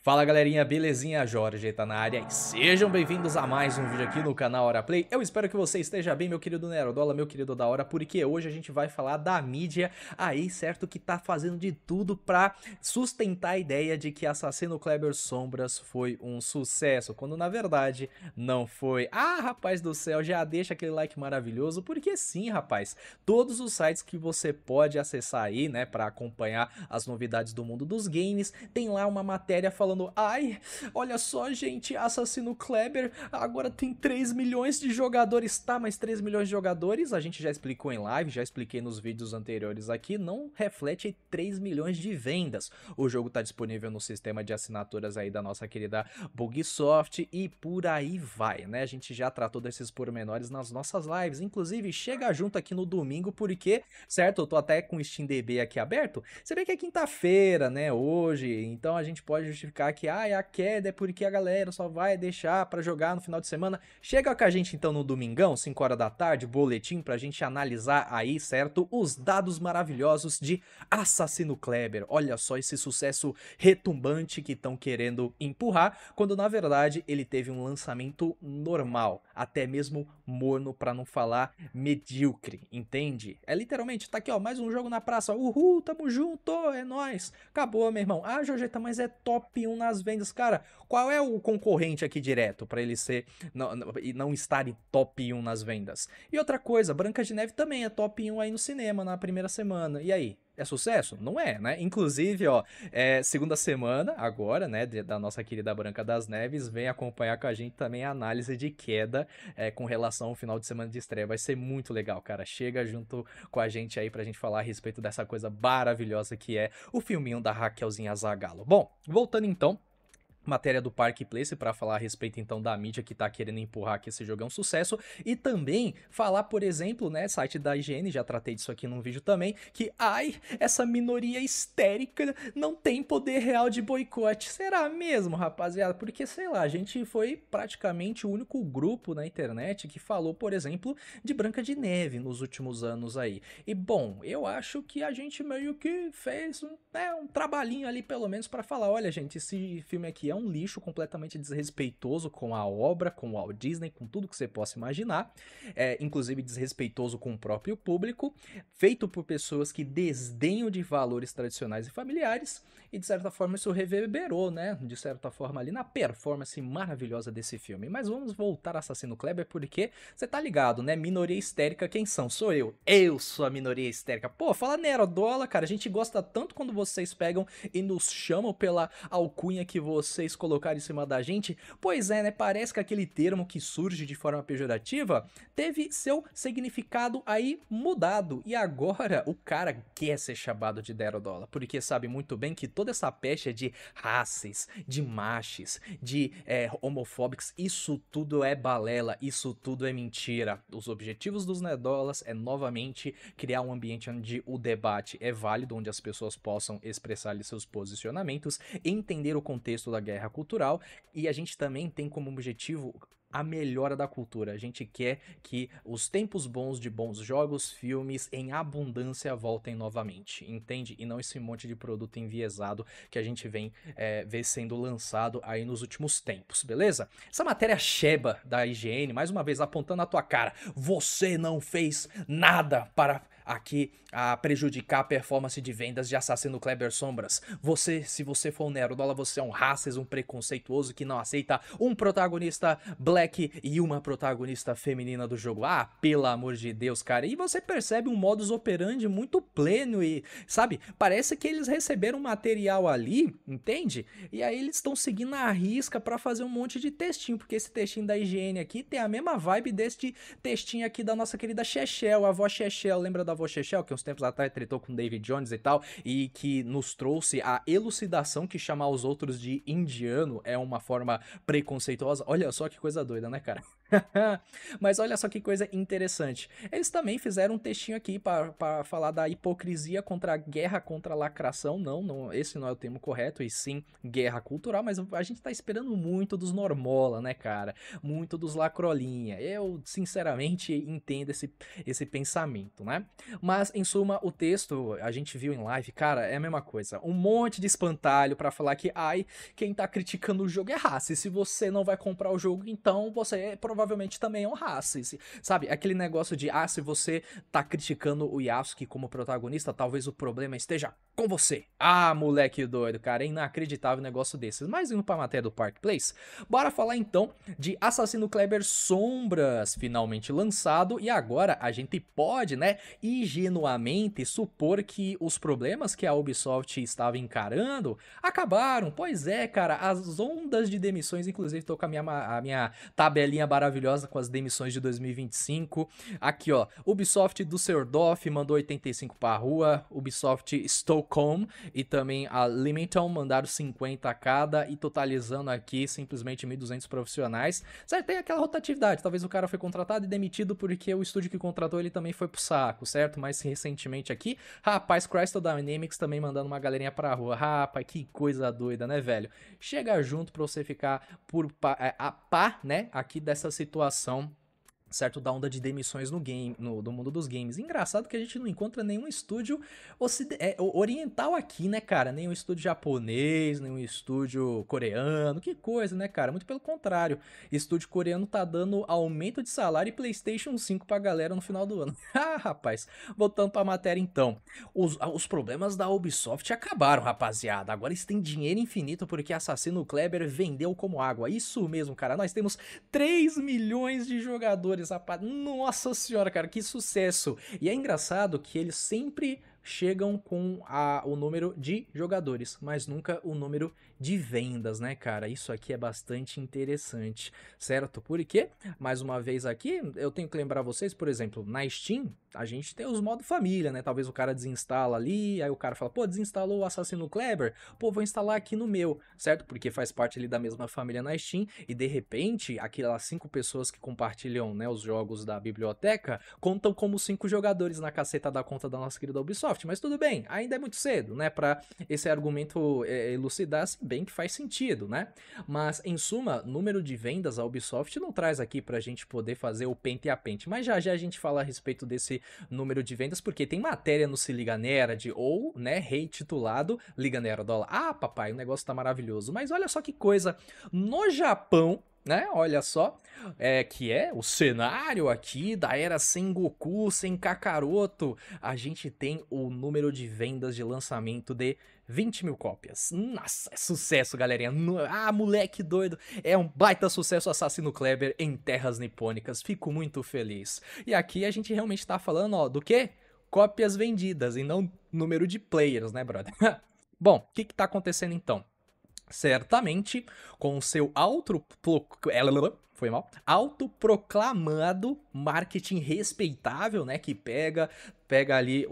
Fala galerinha, belezinha? Jorge tá na área e sejam bem-vindos a mais um vídeo aqui no canal Hora Play. Eu espero que você esteja bem, meu querido Nerodola, meu querido da hora, porque hoje a gente vai falar da mídia aí, certo? Que tá fazendo de tudo pra sustentar a ideia de que Assassino Kleber Sombras foi um sucesso, quando na verdade não foi. Ah, rapaz do céu, já deixa aquele like maravilhoso, porque sim, rapaz, todos os sites que você pode acessar aí, né, pra acompanhar as novidades do mundo dos games, tem lá uma matéria falando: ai, olha só, gente, Assassino Kleber agora tem 3 milhões de jogadores. Tá, mas 3 milhões de jogadores, a gente já explicou em live, já expliquei nos vídeos anteriores aqui, não reflete 3 milhões de vendas. O jogo tá disponível no sistema de assinaturas aí da nossa querida Bugsoft e por aí vai, né? A gente já tratou desses pormenores nas nossas lives, inclusive chega junto aqui no domingo porque, certo, eu tô até com o SteamDB aqui aberto, você vê que é quinta-feira, né, hoje, então a gente pode justificar que a queda é porque a galera só vai deixar pra jogar no final de semana. Chega com a gente então no domingão, 5 horas da tarde, boletim pra gente analisar aí, certo, os dados maravilhosos de Assassino Kleber. Olha só esse sucesso retumbante que estão querendo empurrar, quando na verdade ele teve um lançamento normal, até mesmo morno pra não falar medíocre, entende? É literalmente, tá aqui ó, mais um jogo na praça, uhul, tamo junto, é nóis. Acabou, meu irmão. Ah, Jorgeta, mas é top 1 nas vendas. Cara, qual é o concorrente aqui direto pra ele ser e não estar em top 1 nas vendas? E outra coisa, Branca de Neve também é top 1 aí no cinema na primeira semana. E aí? É sucesso? Não é, né? Inclusive, ó, segunda semana agora, né, da nossa querida Branca das Neves, vem acompanhar com a gente também a análise de queda com relação ao final de semana de estreia. Vai ser muito legal, cara. Chega junto com a gente aí pra gente falar a respeito dessa coisa maravilhosa que é o filminho da Raquelzinha Zagalo. Bom, voltando então, matéria do Park Place para falar a respeito então da mídia que tá querendo empurrar que esse jogo é um sucesso e também falar, por exemplo, né, site da IGN, já tratei disso aqui num vídeo também, que ai, essa minoria histérica não tem poder real de boicote. Será mesmo, rapaziada? Porque sei lá, a gente foi praticamente o único grupo na internet que falou, por exemplo, de Branca de Neve nos últimos anos aí. E bom, eu acho que a gente meio que fez um trabalhinho ali pelo menos para falar, olha gente, esse filme aqui é um lixo completamente desrespeitoso com a obra, com o Walt Disney, com tudo que você possa imaginar, inclusive desrespeitoso com o próprio público, feito por pessoas que desdenham de valores tradicionais e familiares, e de certa forma isso reverberou, né, de certa forma ali na performance maravilhosa desse filme. Mas vamos voltar a Assassino Kleber porque você tá ligado, né, minoria histérica, quem são? Sou eu sou a minoria histérica. Pô, fala Nerodola, cara, a gente gosta tanto quando vocês pegam e nos chamam pela alcunha que vocês colocaram em cima da gente. Pois é, né? Parece que aquele termo que surge de forma pejorativa teve seu significado aí mudado. E agora o cara quer ser chamado de Nerodola, porque sabe muito bem que toda essa pecha de raças, de machos, de homofóbicos, isso tudo é balela, isso tudo é mentira. Os objetivos dos Nerdolas é novamente criar um ambiente onde o debate é válido, onde as pessoas possam expressar seus posicionamentos, entender o contexto da guerra cultural, e a gente também tem como objetivo a melhora da cultura. A gente quer que os tempos bons de bons jogos, filmes em abundância voltem novamente, entende? E não esse monte de produto enviesado que a gente vem ver sendo lançado aí nos últimos tempos, beleza? Essa matéria cheba da IGN, mais uma vez apontando na tua cara, você não fez nada para aqui a prejudicar a performance de vendas de Assassino Kleber Sombras. Você, se você for um Nerodola, você é um racist, um preconceituoso que não aceita um protagonista black e uma protagonista feminina do jogo. Ah, pelo amor de Deus, cara. E você percebe um modus operandi muito pleno e, sabe, parece que eles receberam material ali, entende? E aí eles estão seguindo a risca pra fazer um monte de textinho, porque esse textinho da IGN aqui tem a mesma vibe deste textinho aqui da nossa querida Chechel, a avó Chechel, lembra da avó Chechel, que uns tempos atrás tretou com David Jones e tal, e que nos trouxe a elucidação que chamar os outros de indiano é uma forma preconceituosa. Olha só que coisa doida, né, cara? Mas olha só que coisa interessante. Eles também fizeram um textinho aqui para falar da hipocrisia contra a guerra contra a lacração. Não, esse não é o termo correto, e sim guerra cultural, mas a gente tá esperando muito dos Normola, né, cara? Muito dos lacrolinha. Eu, sinceramente, entendo esse pensamento, né? Mas, em suma, o texto, a gente viu em live, cara, é a mesma coisa. Um monte de espantalho pra falar que, ai, quem tá criticando o jogo é raça. E se você não vai comprar o jogo, então você provavelmente também é um raça. Sabe, aquele negócio de, se você tá criticando o Yasuke como protagonista, talvez o problema esteja com você. Ah, moleque doido, cara, é inacreditável um negócio desses. Mas indo pra matéria do Park Place, bora falar então de Assassino Kleber Sombras, finalmente lançado, e agora a gente pode, né, ingenuamente supor que os problemas que a Ubisoft estava encarando acabaram. Pois é, cara, as ondas de demissões, inclusive tô com a minha tabelinha maravilhosa com as demissões de 2025. Aqui, ó, Ubisoft Düsseldorf mandou 85 pra rua, Ubisoft Stockholm e também a Leamington mandaram 50 cada, e totalizando aqui simplesmente 1.200 profissionais. Certo, tem aquela rotatividade, talvez o cara foi contratado e demitido porque o estúdio que contratou ele também foi pro saco, certo? Mais recentemente aqui, rapaz, Crystal Dynamics também mandando uma galerinha pra rua. Rapaz, que coisa doida, né, velho? Chega junto pra você ficar a pá, né, aqui dessa situação, certo, da onda de demissões no game, no mundo dos games. Engraçado que a gente não encontra nenhum estúdio oriental aqui, né, cara? Nenhum estúdio japonês, nenhum estúdio coreano, que coisa, né, cara? Muito pelo contrário, estúdio coreano tá dando aumento de salário e PlayStation 5 pra galera no final do ano. Ah, rapaz, voltando pra matéria então. Os problemas da Ubisoft acabaram, rapaziada. Agora eles têm dinheiro infinito porque Assassino Kleber vendeu como água. Isso mesmo, cara. Nós temos 3 milhões de jogadores, rapaz. Nossa senhora, cara, que sucesso. E é engraçado que eles sempre chegam com o número de jogadores, mas nunca o número de vendas, né, cara? Isso aqui é bastante interessante, certo? Por quê? Mais uma vez aqui, eu tenho que lembrar vocês, por exemplo, na Steam, a gente tem os modos família, né? Talvez o cara desinstala ali, aí o cara fala, pô, desinstalou o Assassino Kleber? Pô, vou instalar aqui no meu, certo? Porque faz parte ali da mesma família na Steam, e de repente, aquelas 5 pessoas que compartilham, né, os jogos da biblioteca, contam como 5 jogadores na caceta da conta da nossa querida Ubisoft. Mas tudo bem, ainda é muito cedo, né, pra esse argumento elucidar, se bem que faz sentido, né? Mas, em suma, número de vendas a Ubisoft não traz aqui pra gente poder fazer o pente a pente, mas já já a gente fala a respeito desse número de vendas, porque tem matéria no Se Liga Nerd, ou, né, reintitulado Liga Nerdola. Ah, papai, o negócio tá maravilhoso. Mas olha só que coisa, no Japão, né, olha só, que é o cenário aqui da era sem Goku, sem Kakaroto, a gente tem o número de vendas de lançamento de 20 mil cópias. Nossa, é sucesso, galerinha. Moleque doido. É um baita sucesso Assassino Kleber em terras nipônicas. Fico muito feliz. E aqui a gente realmente tá falando, ó, do quê? Cópias vendidas e não número de players, né, brother? Bom, o que tá acontecendo então? Certamente, com o seu autoproclamado marketing respeitável, né, que pega ali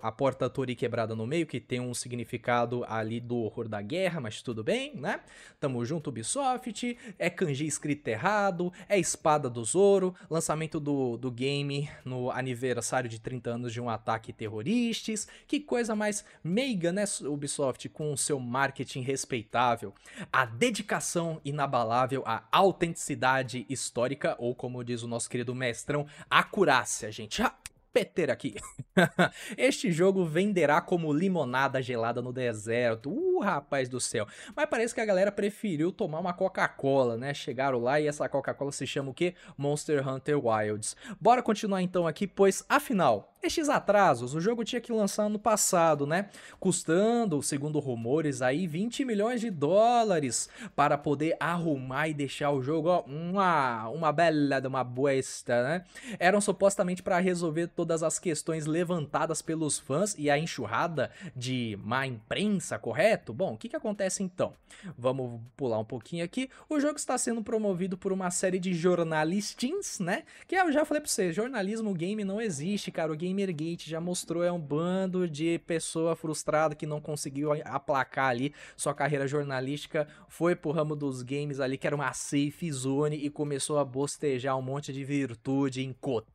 a porta Tori quebrada no meio, que tem um significado ali do horror da guerra, mas tudo bem, né? Tamo junto, Ubisoft, é kanji escrito errado, é espada do Zoro, lançamento do game no aniversário de 30 anos de um ataque terroristas, que coisa mais meiga, né, Ubisoft, com o seu marketing respeitável, a dedicação inabalável, a autenticidade histórica, ou como diz o nosso querido mestrão, acurácia, gente. Peter aqui. Este jogo venderá como limonada gelada no deserto. Rapaz do céu. Mas parece que a galera preferiu tomar uma Coca-Cola, né? Chegaram lá e essa Coca-Cola se chama o quê? Monster Hunter Wilds. Bora continuar então aqui, pois afinal, estes atrasos, o jogo tinha que lançar ano passado, né? Custando, segundo rumores aí, 20 milhões de dólares para poder arrumar e deixar o jogo, ó, uma bela de uma buesta, né? Eram supostamente para resolver todas as questões levantadas pelos fãs e a enxurrada de má imprensa, correto? Bom, o que acontece então? Vamos pular um pouquinho aqui. O jogo está sendo promovido por uma série de jornalistins, né? Que eu já falei pra você, jornalismo game não existe, cara. O Gamergate já mostrou, é um bando de pessoa frustrada que não conseguiu aplacar ali sua carreira jornalística, foi pro ramo dos games ali, que era uma safe zone, e começou a bostejar um monte de virtude em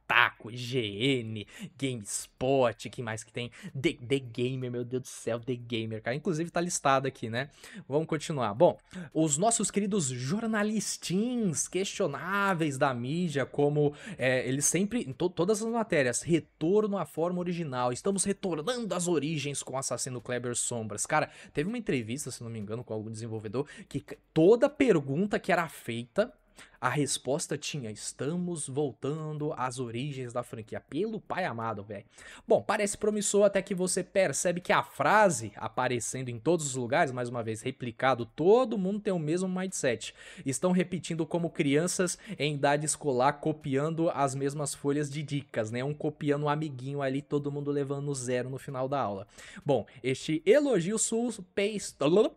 Kotaku, IGN, GameSpot, que mais que tem? The Gamer, meu Deus do céu, The Gamer, cara. Inclusive tá listado aqui, né? Vamos continuar. Bom, os nossos queridos jornalistins questionáveis da mídia, como eles sempre, em todas as matérias, retorno à forma original, estamos retornando às origens com o Assassino Kleber Sombras. Cara, teve uma entrevista, se não me engano, com algum desenvolvedor, que toda pergunta que era feita, a resposta tinha: estamos voltando às origens da franquia. Pelo pai amado, velho. Bom, parece promissor até que você percebe que a frase aparecendo em todos os lugares, mais uma vez replicado, todo mundo tem o mesmo mindset. Estão repetindo como crianças em idade escolar, copiando as mesmas folhas de dicas, né? Um copiando um amiguinho ali, todo mundo levando 0 no final da aula. Bom, este elogio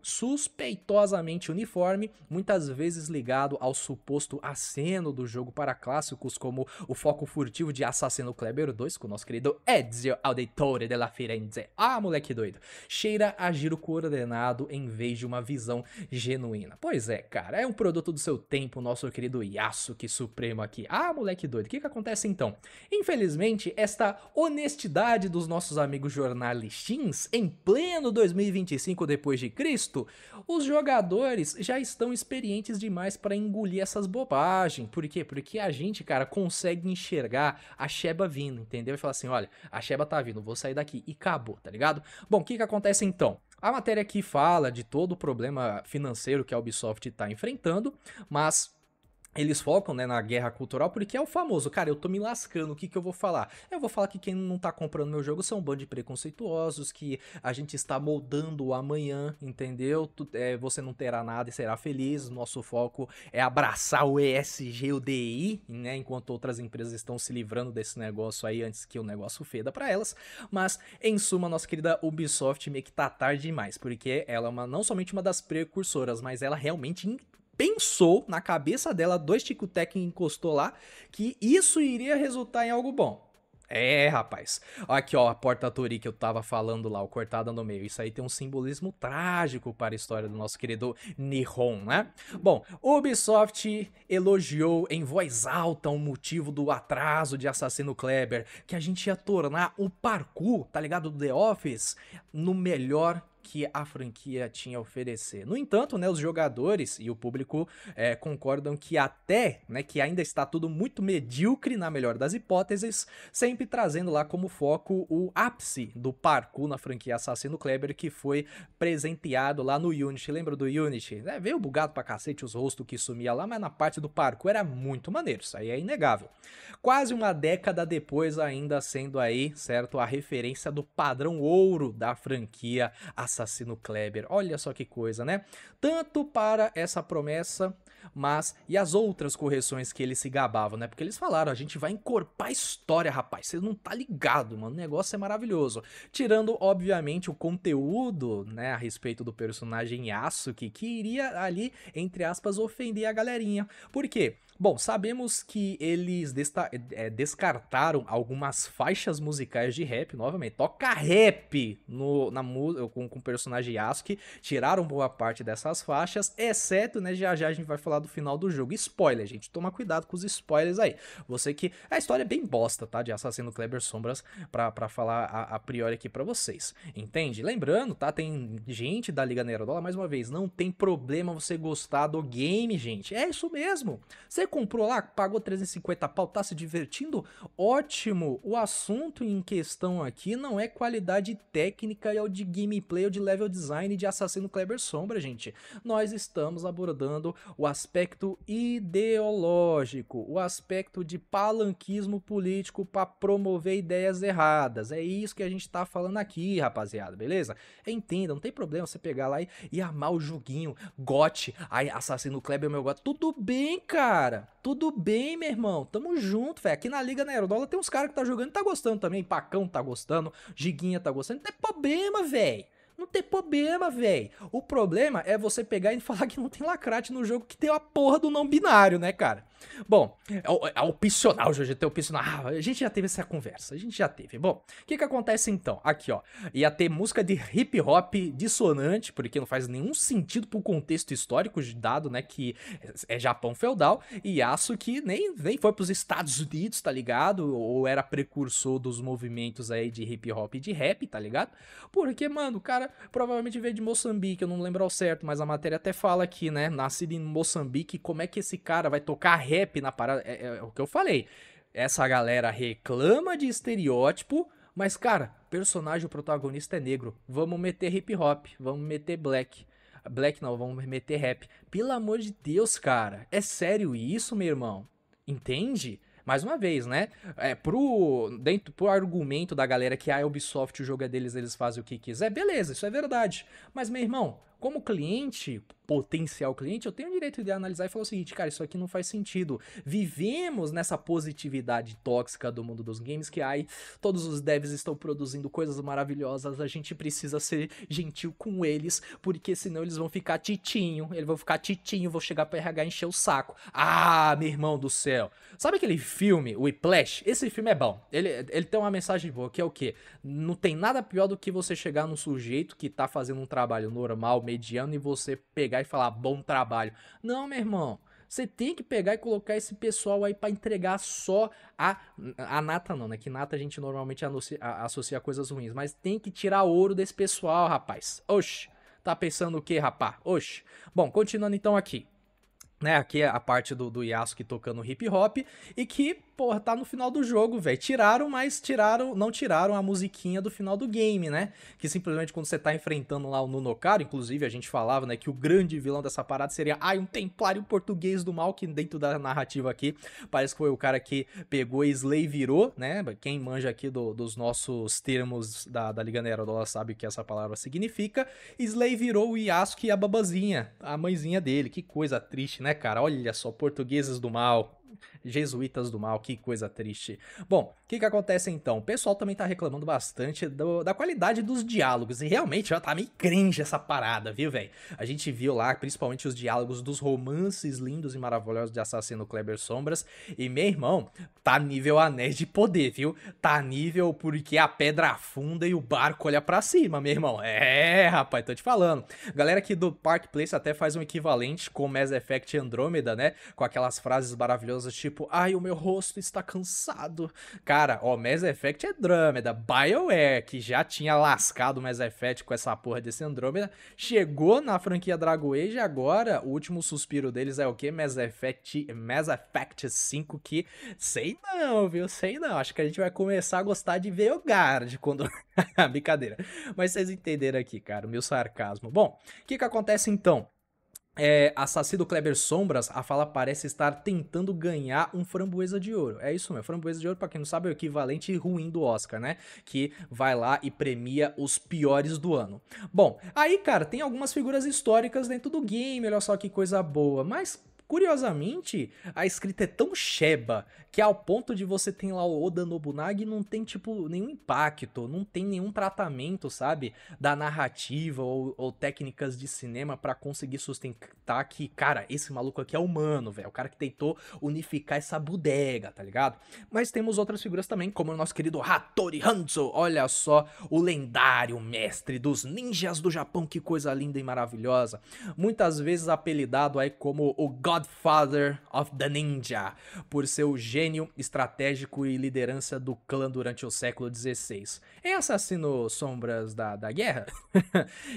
suspeitosamente uniforme, muitas vezes ligado ao suposto aceno do jogo para clássicos como o foco furtivo de Assassino Kleber 2, com o nosso querido Ezio Auditore della Firenze. Ah, moleque doido. Cheira a giro coordenado em vez de uma visão genuína. Pois é, cara, é um produto do seu tempo, nosso querido Yasuke Supremo aqui. Ah, moleque doido. O que acontece então? Infelizmente, esta honestidade dos nossos amigos jornalistins, em pleno 2025 depois de Cristo, os jogadores já estão experientes demais para engolir essas bobagens. Por quê? Porque a gente, cara, consegue enxergar a Sheba vindo, entendeu? E falar assim, olha, a Sheba tá vindo, vou sair daqui. E acabou, tá ligado? Bom, o que acontece então? A matéria aqui fala de todo o problema financeiro que a Ubisoft tá enfrentando, mas eles focam, né, na guerra cultural, porque é o famoso, cara, eu tô me lascando, o que eu vou falar? Eu vou falar que quem não tá comprando meu jogo são um bando de preconceituosos, que a gente está moldando o amanhã, entendeu? Você não terá nada e será feliz, nosso foco é abraçar o ESG, o DI, né, enquanto outras empresas estão se livrando desse negócio aí antes que o negócio feda pra elas, mas, em suma, nossa querida Ubisoft meio que tá tarde demais, porque ela é não somente uma das precursoras, mas ela realmente pensou na cabeça dela, 2 tic-tac encostou lá, que isso iria resultar em algo bom. É, rapaz. Aqui, ó, a porta Tori que eu tava falando lá, o cortada no meio. Isso aí tem um simbolismo trágico para a história do nosso querido Nihon, né? Bom, Ubisoft elogiou em voz alta o motivo do atraso de Assassino Kleber, que a gente ia tornar o parkour, tá ligado, do The Office, no melhor que a franquia tinha a oferecer. No entanto, né, os jogadores e o público concordam que que ainda está tudo muito medíocre na melhor das hipóteses, sempre trazendo lá como foco o ápice do parkour na franquia Assassino Kleber, que foi presenteado lá no Unity. Lembra do Unity? Veio bugado pra cacete os rostos que sumia lá, mas na parte do parkour era muito maneiro, isso aí é inegável. Quase uma década depois, ainda sendo aí, certo, a referência do padrão ouro da franquia Assassino Kleber. Olha só que coisa, né? Tanto para essa promessa, mas e as outras correções que eles se gabavam, né? Porque eles falaram, a gente vai encorpar a história, rapaz. Você não tá ligado, mano. O negócio é maravilhoso. Tirando, obviamente, o conteúdo, né, a respeito do personagem Yasuke, que iria ali, entre aspas, ofender a galerinha. Por quê? Bom, sabemos que eles descartaram algumas faixas musicais de rap, novamente, toca rap com o personagem Yasuke, tiraram boa parte dessas faixas, exceto, né, já a gente vai falar do final do jogo. Spoiler, gente, toma cuidado com os spoilers aí. Você que... A história é bem bosta, tá, de Assassino Kleber Sombras, pra falar a priori aqui pra vocês, entende? Lembrando, tá, tem gente da Liga Nerdola, mais uma vez, não tem problema você gostar do game, gente, é isso mesmo. Você comprou lá, pagou 350 pau, tá se divertindo? Ótimo! O assunto em questão aqui não é qualidade técnica ou de gameplay ou de level design de Assassino Kleber Sombra, gente. Nós estamos abordando o aspecto ideológico, o aspecto de palanquismo político para promover ideias erradas. É isso que a gente tá falando aqui, rapaziada, beleza? Entenda, não tem problema você pegar lá e amar o joguinho, GOT, aí Assassino Kleber é meu GOT. Tudo bem, cara. Tudo bem, meu irmão. Tamo junto, velho. Aqui na Liga Nerdola tem uns caras que tá jogando e tá gostando também. Pacão tá gostando, Giguinha tá gostando. Não tem problema, velho. Não tem problema, velho. O problema é você pegar e falar que não tem lacrate no jogo que tem a porra do não binário, né, cara? Bom, é opcional, GGT, é opcional. Ah, a gente já teve essa conversa, a gente já teve. Bom, o que que acontece então? Aqui, ó, ia ter música de hip hop dissonante, porque não faz nenhum sentido pro contexto histórico dado, né, que é Japão feudal, e Yasuke nem foi pros Estados Unidos, tá ligado? Ou era precursor dos movimentos aí de hip hop e de rap, tá ligado? Porque, mano, o cara provavelmente veio de Moçambique, eu não lembro ao certo, mas a matéria até fala aqui, né? Nascido em Moçambique, como é que esse cara vai tocar rap na parada? É o que eu falei. Essa galera reclama de estereótipo, mas, cara, personagem, o protagonista é negro. Vamos meter hip hop, vamos meter black. Black não, vamos meter rap. Pelo amor de Deus, cara. É sério isso, meu irmão? Entende? Mais uma vez, né? Pro argumento da galera que a Ubisoft, o jogo é deles, eles fazem o que quiser, beleza, isso é verdade. Mas, meu irmão, como cliente, potencial cliente, eu tenho o direito de analisar e falar o seguinte, cara, isso aqui não faz sentido. Vivemos nessa positividade tóxica do mundo dos games que, ai, todos os devs estão produzindo coisas maravilhosas, a gente precisa ser gentil com eles, porque senão eles vão ficar titinho, vou chegar pra RH e encher o saco. Ah, meu irmão do céu. Sabe aquele filme, o Whiplash? Esse filme é bom. Ele tem uma mensagem boa, que é o quê? Não tem nada pior do que você chegar num sujeito que tá fazendo um trabalho normal, mediano, e você pegar e falar bom trabalho. Não, meu irmão. Você tem que pegar e colocar esse pessoal aí pra entregar só a nata não, né? Que nata a gente normalmente associa a coisas ruins. Mas tem que tirar ouro desse pessoal, rapaz. Oxi. Tá pensando o quê, rapá? Oxi. Bom, continuando então aqui. Né, aqui é a parte do Yasuke tocando hip hop e que, porra, tá no final do jogo, velho. Não tiraram a musiquinha do final do game, né? Que simplesmente quando você tá enfrentando lá o Nunokaro, inclusive a gente falava, né, que o grande vilão dessa parada seria, um templário português do mal, que dentro da narrativa aqui, parece que foi o cara que pegou e slavirou, né? Quem manja aqui dos nossos termos da Liga Nerdola sabe o que essa palavra significa. Slavirou o Yasuke e a babazinha, a mãezinha dele. Que coisa triste, né, cara? Olha só, portugueses do mal. Jesuítas do mal, que coisa triste. Bom, o que acontece então? O pessoal também tá reclamando bastante da qualidade dos diálogos, e realmente já tá meio cringe essa parada, viu, velho? A gente viu lá, principalmente os diálogos dos romances lindos e maravilhosos de Assassino Kleber Sombras, e meu irmão, tá nível Anéis de Poder, viu? Tá nível porque a pedra afunda e o barco olha pra cima, meu irmão. É, rapaz, tô te falando. Galera aqui do Park Place até faz um equivalente com Mass Effect Andromeda, né? Com aquelas frases maravilhosas tipo, ai, o meu rosto está cansado. Cara, ó, Mass Effect é Andromeda. BioWare, que já tinha lascado o Mass Effect com essa porra desse Andromeda, chegou na franquia Dragon Age e agora o último suspiro deles é o quê? Mass Effect 5, que sei não, viu? Sei não. Acho que a gente vai começar a gostar de Veilguard quando... Brincadeira. Mas vocês entenderam aqui, cara, o meu sarcasmo. Bom, o que acontece então? Assassino Kleber Sombras, a fala parece estar tentando ganhar um framboesa de ouro. É isso mesmo, framboesa de ouro, pra quem não sabe, é o equivalente ruim do Oscar, né? Que vai lá e premia os piores do ano. Bom, aí, cara, tem algumas figuras históricas dentro do game, olha só que coisa boa, mas... Curiosamente, a escrita é tão cheba que ao ponto de você ter lá o Oda Nobunaga e não tem, tipo, nenhum impacto, não tem nenhum tratamento, sabe, da narrativa ou técnicas de cinema pra conseguir sustentar que, cara, esse maluco aqui é humano, velho, o cara que tentou unificar essa bodega, tá ligado? Mas temos outras figuras também, como o nosso querido Hattori Hanzo, olha só, o lendário mestre dos ninjas do Japão, que coisa linda e maravilhosa, muitas vezes apelidado aí como o Godfather of the Ninja, por seu gênio estratégico e liderança do clã durante o século XVI. Em Assassino Sombras da Guerra,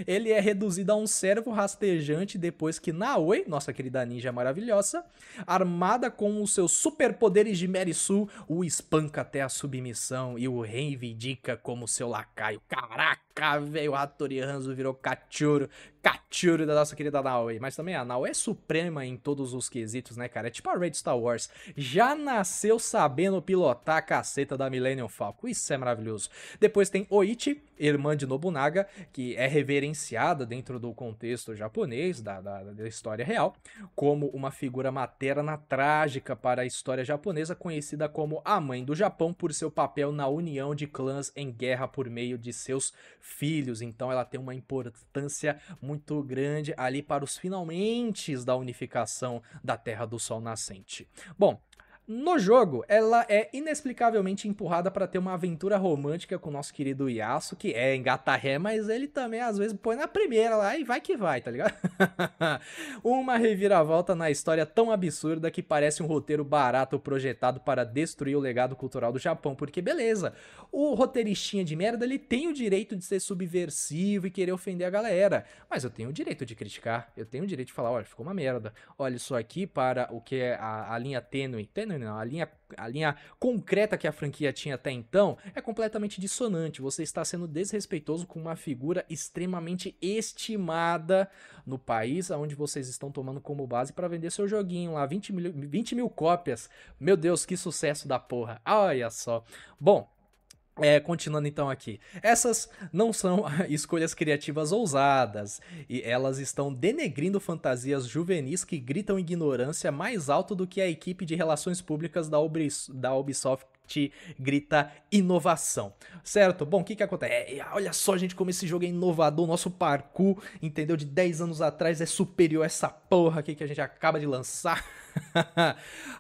ele é reduzido a um servo rastejante depois que Naoi, nossa querida ninja maravilhosa, armada com os seus superpoderes de Merisu, o espanca até a submissão e o reivindica como seu lacaio. Caraca, velho, o Hattori Hanzo virou cachorro. Katsuri da nossa querida Naoi. Mas também a Naoi é suprema em todos os quesitos, né, cara? É tipo a Rey de Star Wars. Já nasceu sabendo pilotar a caceta da Millennium Falcon. Isso é maravilhoso. Depois tem Oichi, irmã de Nobunaga, que é reverenciada dentro do contexto japonês, da história real, como uma figura materna trágica para a história japonesa, conhecida como a mãe do Japão por seu papel na união de clãs em guerra por meio de seus filhos. Então ela tem uma importância muito grande ali para os finalmente da unificação da Terra do Sol Nascente. Bom, no jogo, ela é inexplicavelmente empurrada para ter uma aventura romântica com o nosso querido Yasuo, que é engata ré, mas ele também às vezes põe na primeira lá e vai que vai, tá ligado? Uma reviravolta na história tão absurda que parece um roteiro barato projetado para destruir o legado cultural do Japão, porque beleza, o roteiristinha de merda, ele tem o direito de ser subversivo e querer ofender a galera, mas eu tenho o direito de criticar, eu tenho o direito de falar, olha, ficou uma merda, olha, isso aqui para o que é a linha tênue, não, a linha concreta que a franquia tinha até então é completamente dissonante. Você está sendo desrespeitoso com uma figura extremamente estimada no país onde vocês estão tomando como base para vender seu joguinho lá, 20 mil cópias. Meu Deus, que sucesso da porra. Olha só. Bom, continuando então aqui, essas não são escolhas criativas ousadas, e elas estão denegrindo fantasias juvenis que gritam ignorância mais alto do que a equipe de relações públicas da Ubisoft grita inovação, certo? Bom, o que acontece? Olha só, gente, como esse jogo é inovador, nosso parkour, entendeu? De 10 anos atrás é superior a essa porra aqui que a gente acaba de lançar.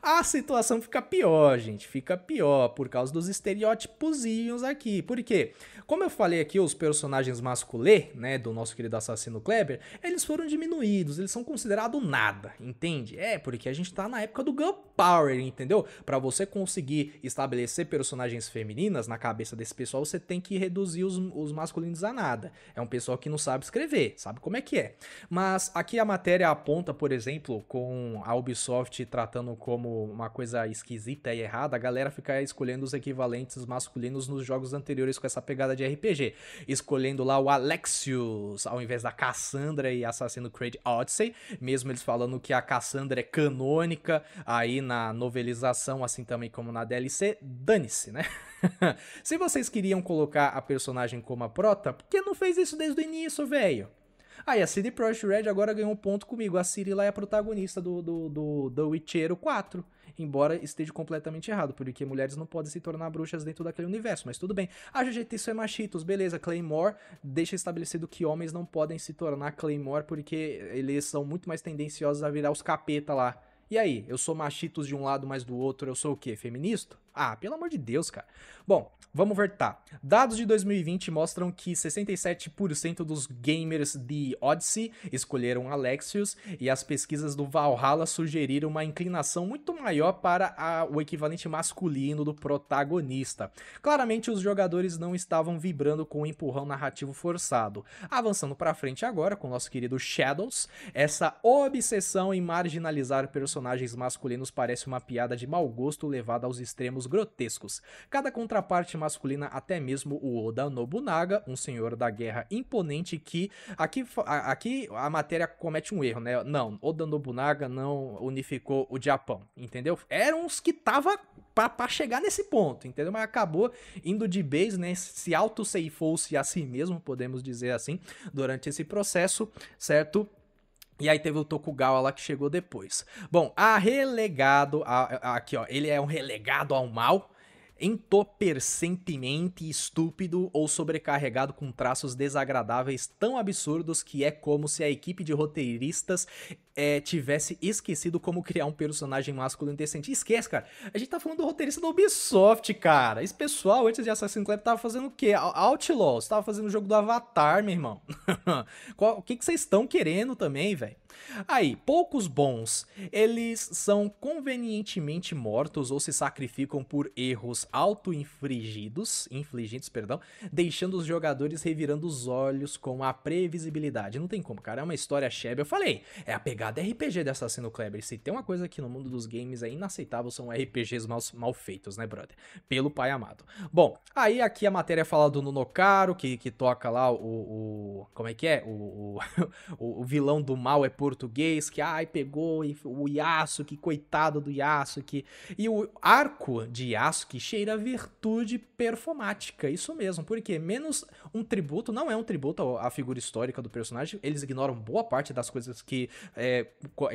A situação fica pior, gente, fica pior por causa dos estereótipozinhos aqui. Por quê? Como eu falei aqui, os personagens masculê, né, do nosso querido assassino Kleber, eles foram diminuídos, eles são considerados nada, entende? Porque a gente tá na época do Girl Power, entendeu? Pra você conseguir estabelecer personagens femininas na cabeça desse pessoal, você tem que reduzir os masculinos a nada. É um pessoal que não sabe escrever, sabe como é que é. Mas aqui a matéria aponta, por exemplo, com a Ubisoft tratando como uma coisa esquisita e errada, a galera fica escolhendo os equivalentes masculinos nos jogos anteriores com essa pegada de RPG, escolhendo lá o Alexios ao invés da Cassandra e Assassin's Creed Odyssey, mesmo eles falando que a Cassandra é canônica aí na novelização, assim também como na DLC, dane-se, né? Se vocês queriam colocar a personagem como a prota, por que não fez isso desde o início, velho? Aí a CD Projekt Red agora ganhou um ponto comigo. A Ciri lá é a protagonista do The Witcher 4. Embora esteja completamente errado, porque mulheres não podem se tornar bruxas dentro daquele universo, mas tudo bem. A GGT isso é machitos, beleza. Claymore deixa estabelecido que homens não podem se tornar Claymore porque eles são muito mais tendenciosos a virar os capeta lá. E aí, eu sou machitos de um lado, mas do outro eu sou o quê? Feminista? Ah, pelo amor de Deus, cara. Bom, vamos voltar. Dados de 2020 mostram que 67% dos gamers de Odyssey escolheram Alexios e as pesquisas do Valhalla sugeriram uma inclinação muito maior para o equivalente masculino do protagonista. Claramente, os jogadores não estavam vibrando com o empurrão narrativo forçado. Avançando para frente agora com o nosso querido Shadows, essa obsessão em marginalizar personagens masculinos parece uma piada de mau gosto levada aos extremos grotescos. Cada contraparte masculina, até mesmo o Oda Nobunaga, um senhor da guerra imponente que... Aqui a matéria comete um erro, né? Não, Oda Nobunaga não unificou o Japão, entendeu? Eram os que tava pra chegar nesse ponto, entendeu? Mas acabou indo de base, né? Se auto-ceifou-se a si mesmo, podemos dizer assim, durante esse processo, certo? E aí teve o Tokugawa lá que chegou depois. Bom, aqui ó, ele é um relegado ao mal, entorpecentemente estúpido ou sobrecarregado com traços desagradáveis tão absurdos que é como se a equipe de roteiristas tivesse esquecido como criar um personagem masculino decente. Esquece, cara. A gente tá falando do roteirista da Ubisoft, cara. Esse pessoal, antes de Assassin's Creed, tava fazendo o quê? Outlaws. Tava fazendo o jogo do Avatar, meu irmão. O que vocês estão querendo também, velho? Aí, poucos bons, eles são convenientemente mortos ou se sacrificam por erros infligidos, perdão, deixando os jogadores revirando os olhos com a previsibilidade. Não tem como, cara, é uma história chebe. Eu falei, é a pegada RPG de Assassino Kleber. Se tem uma coisa aqui no mundo dos games é inaceitável, são RPGs mal feitos, né, brother? Pelo pai amado. Bom, aí aqui a matéria fala do Nunokaro, que toca lá como é que é? O vilão do mal é português, que ai, pegou o Yasuke, coitado do Yasuke. E o arco de Yasuke cheira a virtude performática, isso mesmo, porque menos um tributo, não é um tributo à figura histórica do personagem, eles ignoram boa parte das coisas que,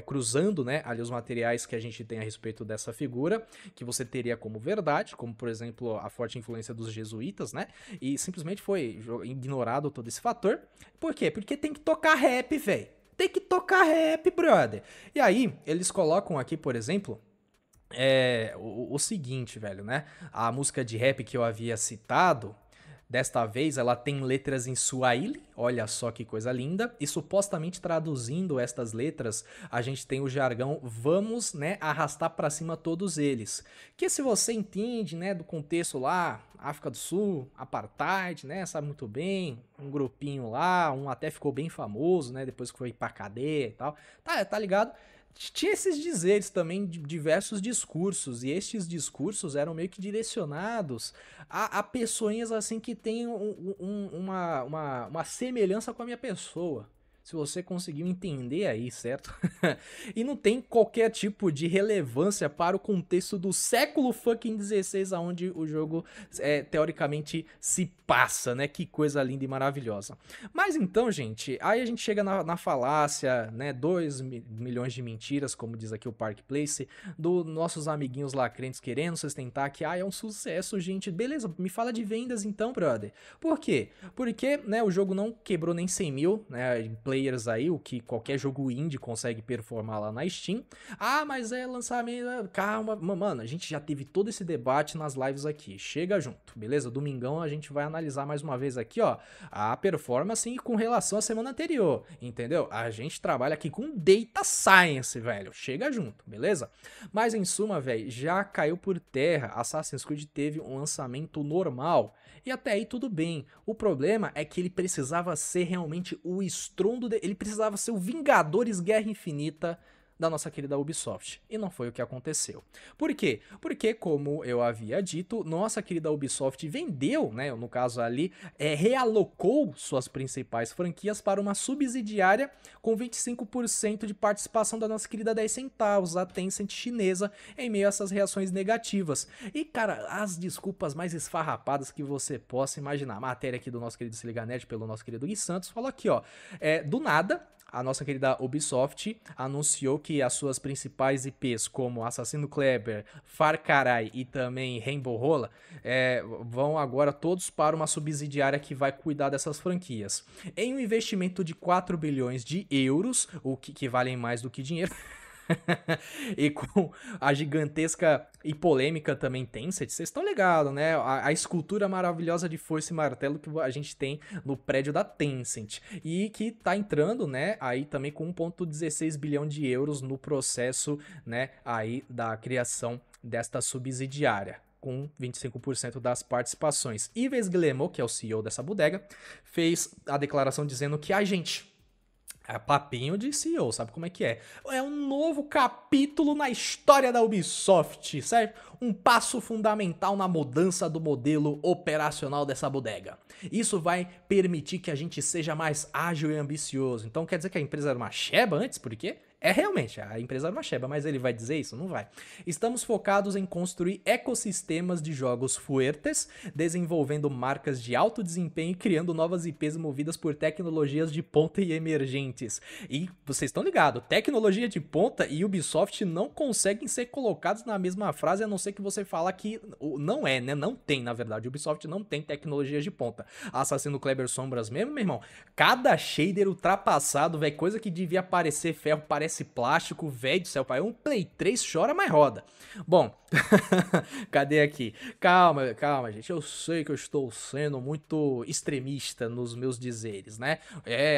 cruzando, né, ali os materiais que a gente tem a respeito dessa figura, que você teria como verdade, como por exemplo a forte influência dos jesuítas, né, e simplesmente foi ignorado todo esse fator. Por quê? Porque tem que tocar rap, velho. Tem que tocar rap, brother. E aí, eles colocam aqui, por exemplo, o seguinte, velho, né? A música de rap que eu havia citado, desta vez ela tem letras em Swahili, olha só que coisa linda, e supostamente traduzindo estas letras, a gente tem o jargão vamos, né, arrastar pra cima todos eles. Que se você entende, né, do contexto lá, África do Sul, apartheid, né, sabe muito bem, um grupinho lá, um até ficou bem famoso, né, depois que foi pra cadeia e tal, tá ligado? Tinha esses dizeres também de diversos discursos, e estes discursos eram meio que direcionados a pessoinhas assim que têm uma semelhança com a minha pessoa. Se você conseguiu entender aí, certo? E não tem qualquer tipo de relevância para o contexto do século fucking 16, aonde o jogo teoricamente se passa, né? Que coisa linda e maravilhosa. Mas então, gente, aí a gente chega na falácia, né? 2 milhões de mentiras, como diz aqui o Park Place, dos nossos amiguinhos lacrentes querendo sustentar que é um sucesso, gente. Beleza, me fala de vendas então, brother. Por quê? Porque, né, o jogo não quebrou nem 100 mil, né? Players aí, o que qualquer jogo indie consegue performar lá na Steam. Ah, mas é lançamento... Calma, mano, a gente já teve todo esse debate nas lives aqui. Chega junto, beleza? Domingão a gente vai analisar mais uma vez aqui, ó, a performance com relação à semana anterior, entendeu? A gente trabalha aqui com Data Science, velho. Chega junto, beleza? Mas em suma, velho, já caiu por terra. Assassin's Creed teve um lançamento normal. E até aí tudo bem. O problema é que ele precisava ser realmente o estrondo, ele precisava ser o Vingadores Guerra Infinita da nossa querida Ubisoft. E não foi o que aconteceu. Por quê? Porque, como eu havia dito, nossa querida Ubisoft vendeu, né, no caso ali, realocou suas principais franquias para uma subsidiária com 25% de participação da nossa querida 10 centavos, a Tencent chinesa, em meio a essas reações negativas. E, cara, as desculpas mais esfarrapadas que você possa imaginar. A matéria aqui do nosso querido Se Liga Nerd, pelo nosso querido Gui Santos, falou aqui, ó, do nada... A nossa querida Ubisoft anunciou que as suas principais IPs, como Assassino Kleber, Far Cry e também Rainbow Rola, vão agora todos para uma subsidiária que vai cuidar dessas franquias. Em um investimento de 4 bilhões de euros, o que valem mais do que dinheiro... E com a gigantesca e polêmica também Tencent, vocês estão ligados, né? A escultura maravilhosa de foice e martelo que a gente tem no prédio da Tencent. E que tá entrando, né, aí também com 1,16 bilhão de euros no processo, né, aí da criação desta subsidiária, com 25% das participações. Yves Guillemot, que é o CEO dessa bodega, fez a declaração dizendo que a gente... papinho de CEO, sabe como é que é? É um novo capítulo na história da Ubisoft, certo? Um passo fundamental na mudança do modelo operacional dessa bodega. Isso vai permitir que a gente seja mais ágil e ambicioso. Então quer dizer que a empresa era uma cheba antes? Por quê? Realmente, a empresa era uma cheba, mas ele vai dizer isso? Não vai. Estamos focados em construir ecossistemas de jogos fuertes, desenvolvendo marcas de alto desempenho e criando novas IPs movidas por tecnologias de ponta e emergentes. E vocês estão ligados, tecnologia de ponta e Ubisoft não conseguem ser colocados na mesma frase, a não ser que você fala que não é, né? Não tem, na verdade. Ubisoft não tem tecnologia de ponta. Assassino Kleber Sombras mesmo, meu irmão, cada shader ultrapassado, velho, coisa que devia parecer ferro, parece parece plástico, velho do céu, pai. Um Play 3 chora, mas roda. Bom, cadê aqui? Calma, calma, gente. Eu sei que eu estou sendo muito extremista nos meus dizeres, né?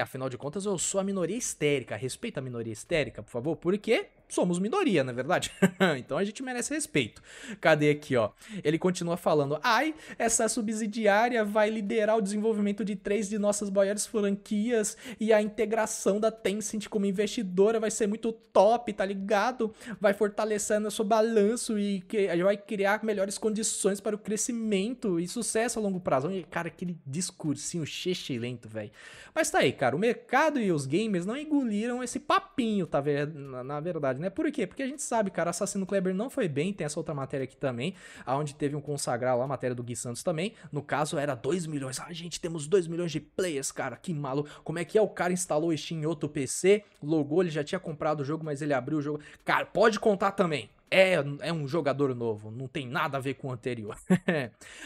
Afinal de contas, eu sou a minoria histérica. Respeita a minoria histérica, por favor, porque somos minoria, não é verdade? Então a gente merece respeito. Cadê aqui, ó? Ele continua falando: ai, essa subsidiária vai liderar o desenvolvimento de 3 de nossas maiores franquias e a integração da Tencent como investidora vai ser muito top, tá ligado? Vai fortalecer nosso balanço e vai criar melhores condições para o crescimento e sucesso a longo prazo. E, cara, aquele discursinho lento, velho. Mas tá aí, cara, o mercado e os gamers não engoliram esse papinho, tá vendo? Na verdade, né? Por quê? Porque a gente sabe, cara, Assassino Kleber não foi bem, tem essa outra matéria aqui também, aonde teve um consagrado lá, a matéria do Gui Santos também, no caso era 2 milhões, gente, temos 2 milhões de players, cara, que maluco, como é que é? O cara instalou o Steam em outro PC, logou, ele já tinha comprado o jogo, mas ele abriu o jogo, cara, pode contar também. É um jogador novo, não tem nada a ver com o anterior.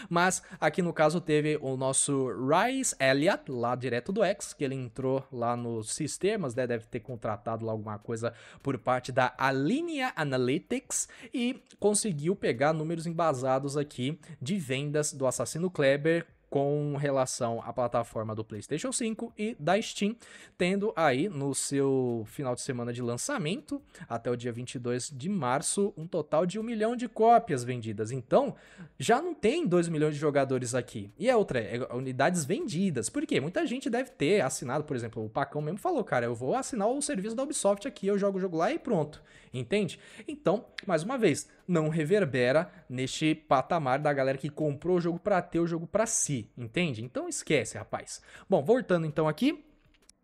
Mas aqui no caso teve o nosso Rice Elliott, lá direto do X, que ele entrou lá nos sistemas, né, deve ter contratado lá alguma coisa por parte da Alinea Analytics e conseguiu pegar números embasados aqui de vendas do Assassino Kleber com relação à plataforma do PlayStation 5 e da Steam, tendo aí no seu final de semana de lançamento, até o dia 22 de março, um total de 1 milhão de cópias vendidas. Então, já não tem 2 milhões de jogadores aqui. E a outra é unidades vendidas. Por quê? Muita gente deve ter assinado, por exemplo, o Pacão mesmo falou, cara, eu vou assinar o serviço da Ubisoft aqui, eu jogo o jogo lá e pronto. Entende? Então, mais uma vez, não reverbera neste patamar da galera que comprou o jogo pra ter o jogo pra si, entende? Então esquece, rapaz. Bom, voltando então aqui,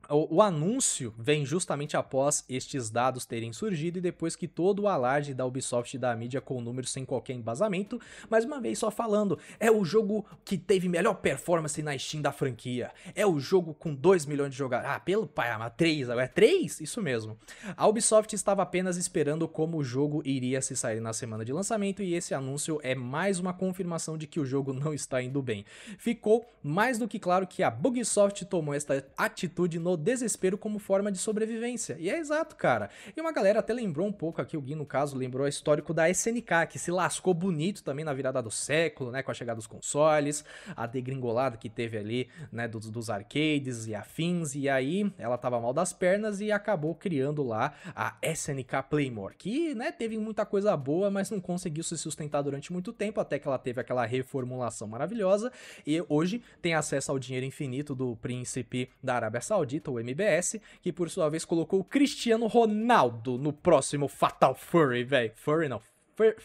o anúncio vem justamente após estes dados terem surgido e depois que todo o alarde da Ubisoft e da mídia com números sem qualquer embasamento, mais uma vez só falando, é o jogo que teve melhor performance na Steam da franquia, é o jogo com 2 milhões de jogadores, pelo pai, 3, agora é 3? Isso mesmo. A Ubisoft estava apenas esperando como o jogo iria se sair na semana de lançamento e esse anúncio é mais uma confirmação de que o jogo não está indo bem. Ficou mais do que claro que a Bugisoft tomou esta atitude no desespero como forma de sobrevivência. E é exato, cara. E uma galera até lembrou um pouco aqui, o Gui no caso, lembrou o histórico da SNK, que se lascou bonito também na virada do século, né, com a chegada dos consoles, a degringolada que teve ali, né, dos arcades e afins, e aí ela tava mal das pernas e acabou criando lá a SNK Playmore, que, né, teve muita coisa boa, mas não conseguiu se sustentar durante muito tempo, até que ela teve aquela reformulação maravilhosa, e hoje tem acesso ao dinheiro infinito do príncipe da Arábia Saudita, o MBS, que por sua vez colocou o Cristiano Ronaldo no próximo Fatal Fury, velho. Fury não,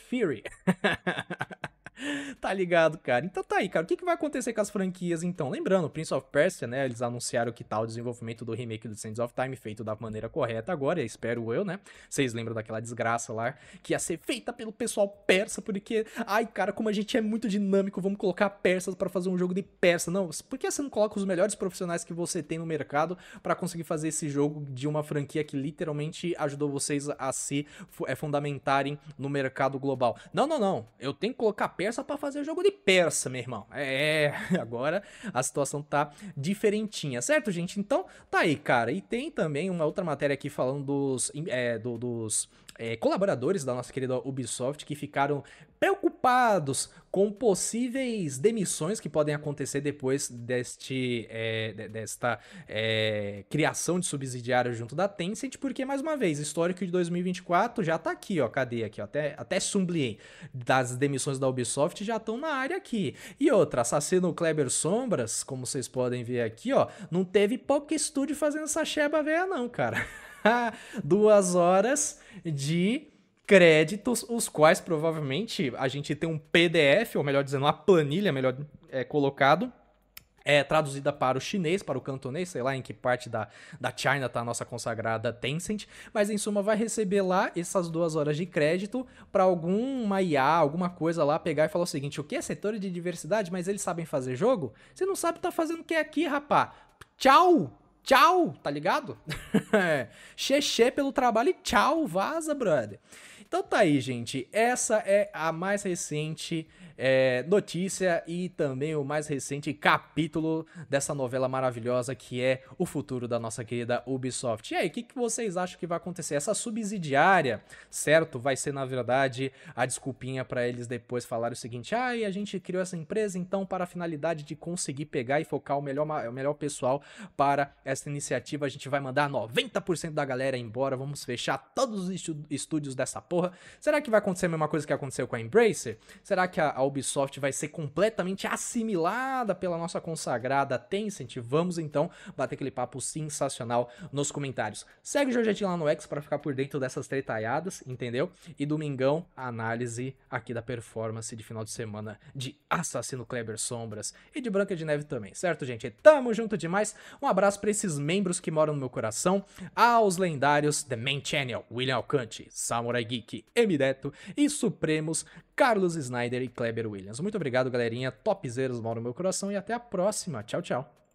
Fury. Tá ligado, cara? Então tá aí, cara. O que vai acontecer com as franquias, então? Lembrando, Prince of Persia, né? Eles anunciaram que tá o desenvolvimento do remake do Sands of Time feito da maneira correta agora, espero eu, né? Vocês lembram daquela desgraça lá que ia ser feita pelo pessoal persa, porque, ai, cara, como a gente é muito dinâmico, vamos colocar persas pra fazer um jogo de persa. Não, por que você não coloca os melhores profissionais que você tem no mercado pra conseguir fazer esse jogo de uma franquia que literalmente ajudou vocês a se fundamentarem no mercado global? Não, não, não. Eu tenho que colocar persa pra fazer jogo de persa, meu irmão. Agora a situação tá diferentinha, certo, gente? Então, tá aí, cara. E tem também uma outra matéria aqui falando dos colaboradores da nossa querida Ubisoft que ficaram preocupados com possíveis demissões que podem acontecer depois desta criação de subsidiária junto da Tencent, porque, mais uma vez, histórico de 2024 já tá aqui, ó, cadê aqui, ó, até sublinhei, das demissões da Ubisoft já estão na área aqui. E outra, Assassino Kleber Sombras, como vocês podem ver aqui, ó, não teve pouco estúdio fazendo essa cheba velha não, cara. 2 horas de créditos, os quais provavelmente a gente tem um PDF, ou melhor dizendo, uma planilha, melhor colocado, traduzida para o chinês, para o cantonês, sei lá em que parte da China tá a nossa consagrada Tencent, mas em suma vai receber lá essas 2 horas de crédito para alguma IA, alguma coisa lá, pegar e falar o seguinte: o que é setor de diversidade, mas eles sabem fazer jogo? Você não sabe tá fazendo o que é aqui, rapá? Tchau! Tchau, tá ligado? Xexé pelo trabalho e tchau, vaza, brother. Então tá aí, gente. Essa é a mais recente notícia e também o mais recente capítulo dessa novela maravilhosa que é o futuro da nossa querida Ubisoft. E aí, o que vocês acham que vai acontecer? Essa subsidiária, certo? Vai ser, na verdade, a desculpinha para eles depois falarem o seguinte: e a gente criou essa empresa, então, para a finalidade de conseguir pegar e focar o melhor pessoal para essa iniciativa, a gente vai mandar 90% da galera embora, vamos fechar todos os estúdios dessa porra. Será que vai acontecer a mesma coisa que aconteceu com a Embracer? Será que a Ubisoft vai ser completamente assimilada pela nossa consagrada Tencent? Vamos então bater aquele papo sensacional nos comentários. Segue o Jorgetinho lá no X para ficar por dentro dessas tretaiadas, entendeu? E domingão, a análise aqui da performance de final de semana de Assassino Kleber Sombras e de Branca de Neve também, certo, gente? Tamo junto demais. Um abraço para esses membros que moram no meu coração, aos lendários The Main Channel, William Alcante, Samurai Geek, Emideto e Supremos, Carlos Snyder e Kleber Williams. Muito obrigado, galerinha. Topzeiros moram no meu coração e até a próxima. Tchau, tchau.